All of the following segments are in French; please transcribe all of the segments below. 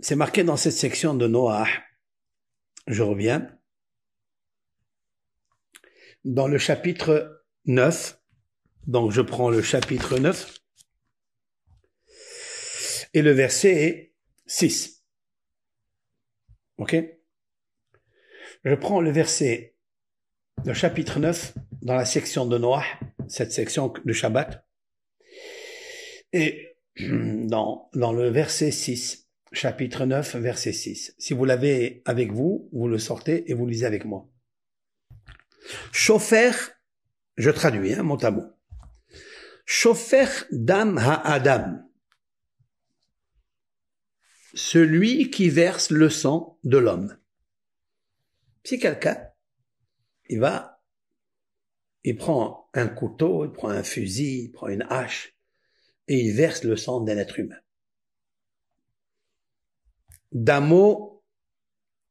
c'est marqué dans cette section de Noah, je reviens, dans le chapitre 9, donc je prends le chapitre 9, et le verset 6. Ok? Je prends le verset, le chapitre 9, dans la section de Noah, cette section de Shabbat, et dans le verset 6, chapitre 9, verset 6. Si vous l'avez avec vous, vous le sortez et vous lisez avec moi. Shofer, je traduis, mot à mot. Shofer dam ha-adam. Celui qui verse le sang de l'homme. Si quelqu'un, il prend un couteau, il prend un fusil, il prend une hache, et il verse le sang d'un être humain. Damo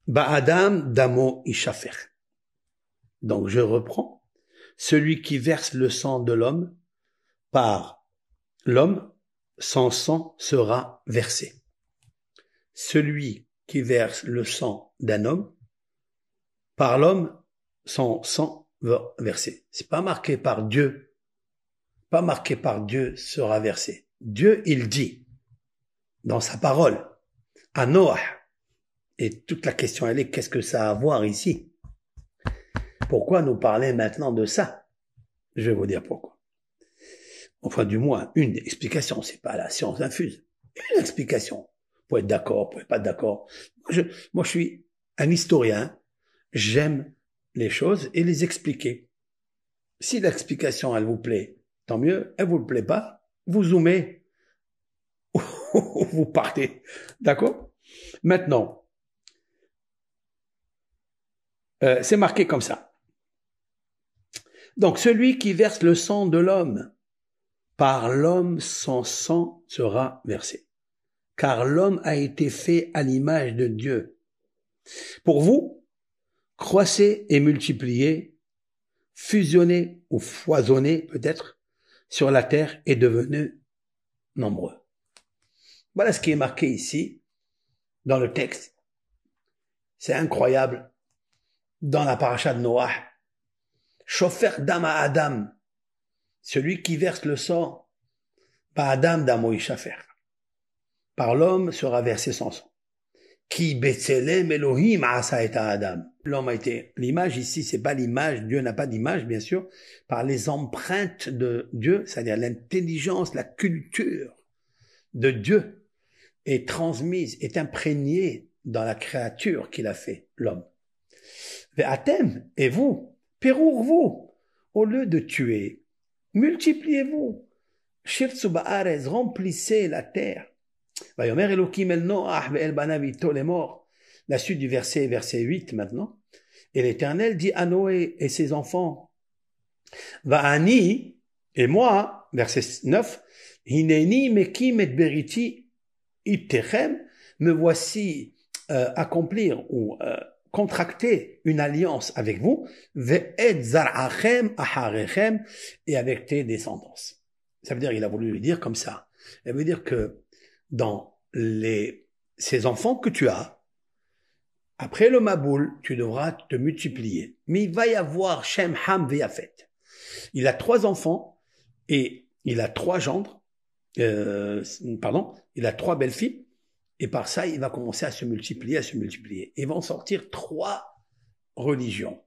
ba'adam, damo ishafer. Donc je reprends. Celui qui verse le sang de l'homme, par l'homme, son sang sera versé. Celui qui verse le sang d'un homme, par l'homme, son sang va verser. C'est pas marqué par Dieu. Pas marqué par Dieu sera versé. Dieu, il dit, dans sa parole, à Noah. Et toute la question, elle est, qu'est-ce que ça a à voir ici? Pourquoi nous parler maintenant de ça? Je vais vous dire pourquoi. Enfin, du moins, une explication. C'est pas la science infuse. Une explication. Vous pouvez être d'accord, vous pouvez pas être d'accord. Moi, je suis un historien. J'aime les choses et les expliquer. Si l'explication, elle vous plaît, tant mieux. Elle vous plaît pas, vous zoomez. Vous partez. D'accord? Maintenant, c'est marqué comme ça. Donc, celui qui verse le sang de l'homme, par l'homme son sang sera versé. Car l'homme a été fait à l'image de Dieu. Pour vous, croissez et multipliez, fusionnez ou foisonnez peut-être sur la terre et devenez nombreux. Voilà ce qui est marqué ici dans le texte. C'est incroyable. Dans la paracha de Noah, Shofer dam à Adam, celui qui verse le sang, pas Adam damo ishafer. Par l'homme sera versé son sang. Qui betzelem Elohim asa et Adam. L'homme a été, l'image ici, c'est pas l'image, Dieu n'a pas d'image, bien sûr, par les empreintes de Dieu, c'est-à-dire l'intelligence, la culture de Dieu est transmise, est imprégnée dans la créature qu'il a fait, l'homme. Ve'atem, et vous, pérour-vous, au lieu de tuer, multipliez-vous. Shirtsu ba'arez, remplissez la terre. Vayomer Elohim el Noach ve'el banav ito lemor. La suite du verset 8 maintenant. Et l'Éternel dit à Noé et ses enfants, Va'ani, et moi, verset 9, Hineni mekim et beriti itechem, me voici accomplir ou contracter une alliance avec vous, ve'ed zar'achem aharechem, et avec tes descendants. Ça veut dire, il a voulu lui dire comme ça. Ça veut dire que dans ces enfants que tu as, après le Maboul, tu devras te multiplier. Mais il va y avoir Shem, Ham, Ve'afet. Il a 3 enfants et il a 3 gendres, il a 3 belles-filles, et par ça, il va commencer à se multiplier. Ils vont sortir 3 religions.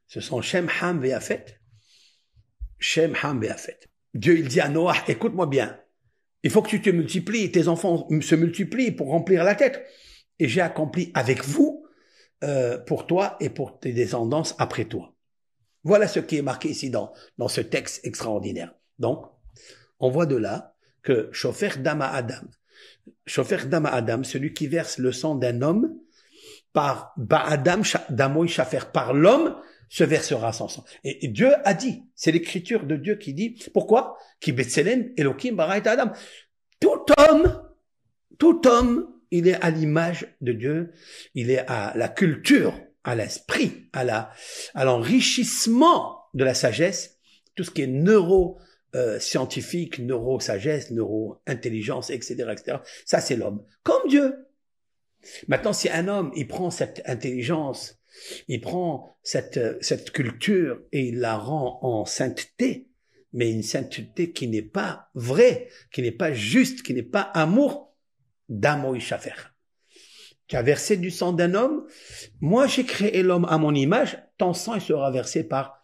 Ce sont Shem, Ham, Ve'afet. Shem, Ham, Ve'afet. Dieu, il dit à Noah, écoute-moi bien, il faut que tu te multiplies, tes enfants se multiplient pour remplir la tête. Et j'ai accompli avec vous, pour toi et pour tes descendants après toi. Voilà ce qui est marqué ici dans ce texte extraordinaire. Donc, on voit de là que Shofer dam à Adam, celui qui verse le sang d'un homme, par Ba'adam damo ishafer, par l'homme, se versera son sang. Et Dieu a dit, c'est l'écriture de Dieu qui dit, pourquoi? Ki betzelem Elohim bara et Adam. Tout homme, il est à l'image de Dieu, il est à la culture, à l'esprit, à l'enrichissement de la sagesse, tout ce qui est scientifique, neuro-sagesse, neuro-intelligence, etc., etc. Ça, c'est l'homme. Comme Dieu. Maintenant, si un homme, il prend cette intelligence, il prend cette culture et il la rend en sainteté, mais une sainteté qui n'est pas vraie, qui n'est pas juste, qui n'est pas amour, d'Amo Ishafer. Tu as versé du sang d'un homme, moi j'ai créé l'homme à mon image, ton sang il sera versé par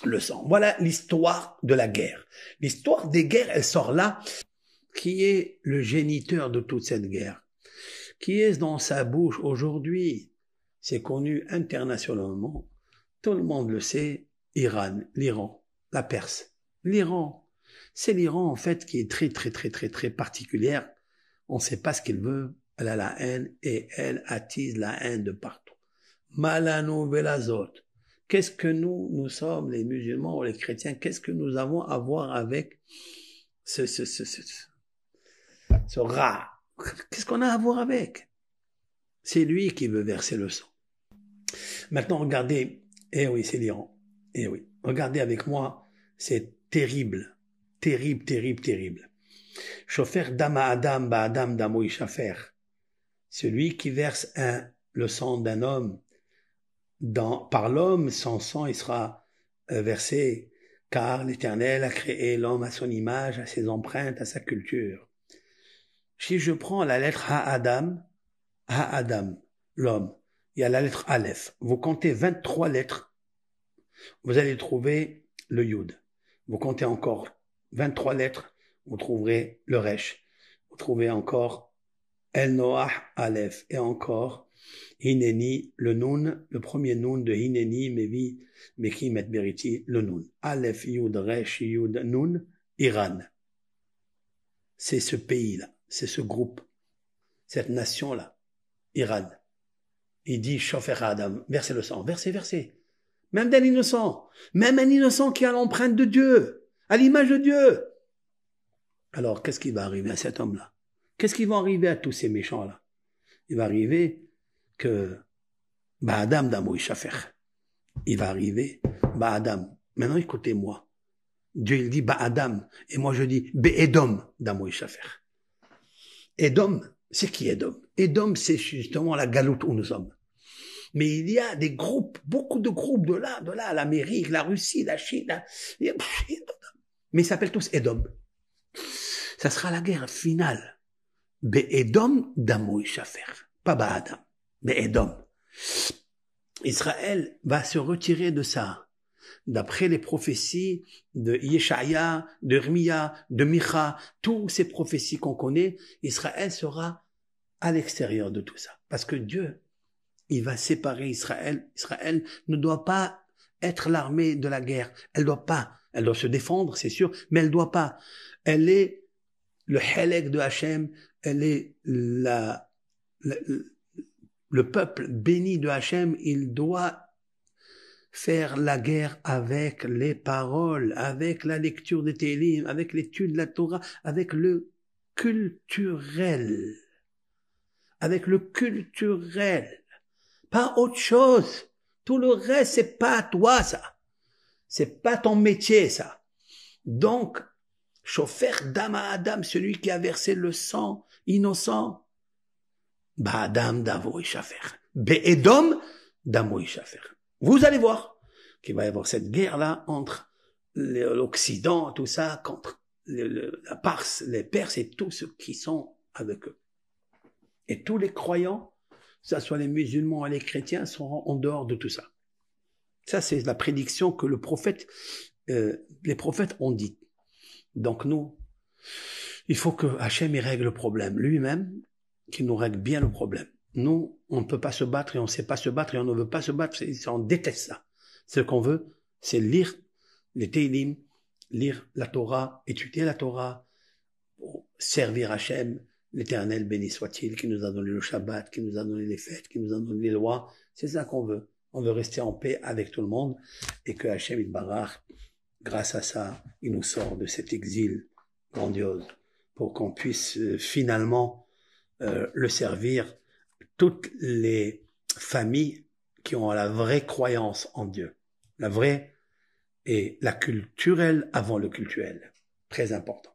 le sang. Voilà l'histoire de la guerre. L'histoire des guerres, elle sort là. Qui est le géniteur de toute cette guerre? Qui est dans sa bouche aujourd'hui? C'est connu internationalement. Tout le monde le sait. Iran, l'Iran, la Perse. L'Iran. C'est l'Iran, en fait, qui est très particulière. On ne sait pas ce qu'il veut. Elle a la haine et elle attise la haine de partout. Malano velazot. Qu'est-ce que nous sommes, les musulmans ou les chrétiens, qu'est-ce que nous avons à voir avec ce rat? Qu'est-ce qu'on a à voir avec? C'est lui qui veut verser le sang. Maintenant, regardez. Eh oui, c'est l'Iran. Eh oui. Regardez avec moi. C'est terrible. Terrible. Chauffeur dama adam ba adam damo ishafer. Celui qui verse le sang d'un homme, par l'homme, son sang il sera versé, car l'Éternel a créé l'homme à son image, à ses empreintes, à sa culture. Si je prends la lettre Ha-Adam, l'homme, il y a la lettre Aleph. Vous comptez 23 lettres, vous allez trouver le Yud. Vous comptez encore 23 lettres, vous trouverez le Resh. Vous trouvez encore El Noach Aleph, et encore Hineni, le Nun, le premier Nun de Hineni, Meki Met Beriti, le Nun. Aleph Yud Resh Yud Nun, Iran. C'est ce pays-là, c'est ce groupe, cette nation-là, Iran. Il dit Shofer Adam, versez le sang, versez. Même d'un innocent, même un innocent qui a l'empreinte de Dieu, à l'image de Dieu. Alors, qu'est-ce qui va arriver à cet homme-là? Qu'est-ce qui va arriver à tous ces méchants-là? Il va arriver que Ba'adam d'Amo Ishafer. Il va arriver Ba'adam. Maintenant, écoutez-moi. Dieu, il dit Ba'adam. Et moi, je dis Be'edom d'Amo Ishafer. Edom, c'est qui Edom? Edom, c'est justement la galoute où nous sommes. Mais il y a des groupes, beaucoup de groupes de là, l'Amérique, la Russie, la Chine, mais ils s'appellent tous Edom. Ça sera la guerre finale. Be'edom d'Amo Ishafer. Pas Ba'adam. Be'edom. Israël va se retirer de ça. D'après les prophéties de Yeshaya, de Irmia, de Micha, toutes ces prophéties qu'on connaît, Israël sera à l'extérieur de tout ça. Parce que Dieu, il va séparer Israël. Israël ne doit pas être l'armée de la guerre. Elle doit se défendre, c'est sûr, mais elle doit pas. Elle est le Helek de Hachem, elle est le peuple béni de Hachem, il doit faire la guerre avec les paroles, avec la lecture des Télim, avec l'étude de la Torah, avec le culturel. Avec le culturel. Pas autre chose. Tout le reste, c'est pas à toi, ça. C'est pas ton métier, ça. Donc, chauffeur d'Ama Adam, celui qui a versé le sang innocent, Ba'adam d'Amo Ishafer. Be'edom d'Amo Ishafer. Vous allez voir qu'il va y avoir cette guerre-là entre l'Occident, tout ça, contre la Parse, les Perses et tous ceux qui sont avec eux. Et tous les croyants, que ce soit les musulmans et les chrétiens, seront en dehors de tout ça. Ça, c'est la prédiction que les prophètes ont dit. Donc nous, il faut que Hachem y règle le problème. Lui-même, qu'il nous règle bien le problème. Nous, on ne peut pas se battre et on ne sait pas se battre et on ne veut pas se battre. On déteste ça. Ce qu'on veut, c'est lire les Télim, lire la Torah, étudier la Torah, servir Hachem, l'Éternel béni soit-il, qui nous a donné le Shabbat, qui nous a donné les fêtes, qui nous a donné les lois. C'est ça qu'on veut. On veut rester en paix avec tout le monde et que Hachem Yitbarach, grâce à ça, il nous sort de cet exil grandiose pour qu'on puisse finalement le servir, toutes les familles qui ont la vraie croyance en Dieu. La vraie et la culturelle avant le cultuel. Très important.